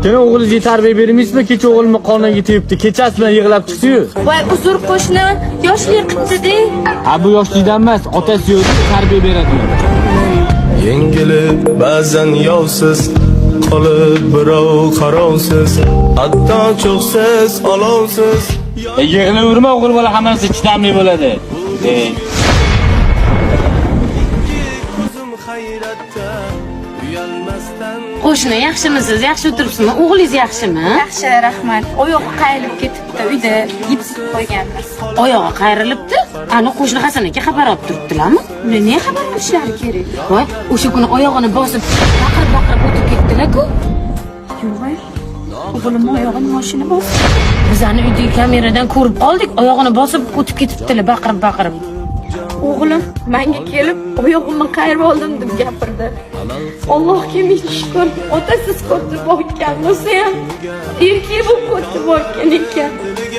Keyin o'g'lingizga tarbiya bermaysizmi? Kecha o'g'lim qoniga tegibdi. Kechasi bilan yig'lab chiqdi-yu. Voy, uzr qo'shni, yoshlik qildi-de. Ha, bu yoshlikdan emas, otasi yo'q, tarbiya beradi. Yengilib ba'zan yovsiz qolib birov qarovsiz, hatto cho'qsiz olovsiz. Yig'laverma, o'g'il bola hammasi chidamli bo'ladi. Ko'zim hayratda uyalmasdan Qo'shni, yaxshimisiz? Yaxshi o'tiribsizmi? O'g'lingiz yaxshimi? Yaxshi, rahmat. Oyog'i qayrilib ketibdi, uyda gips qo'yganmiz. Oyog'i qayrilibdi. Ani qo'shni Hasan aka xabar olib turibdilarmi? Ular ne xabar olishlari kerak? Voy, o'sha kuni oyog'ini bosib, baqirib o'tib ketdilar-ku. Yo'q. O'g'lim oyog'ini mashina bosdi. Bizani uydagi kameradan ko'rib oldik, oyog'ini bosib o'tib ketibdilar, baqirib. O'g'lim menga kelib, oyog'imni qayirib oldim deb gapirdi. Allohga ming shukr. Otasiz ko'rib boykan bo'lsa ham, erkak bo'lib ko'rib boykan ekan.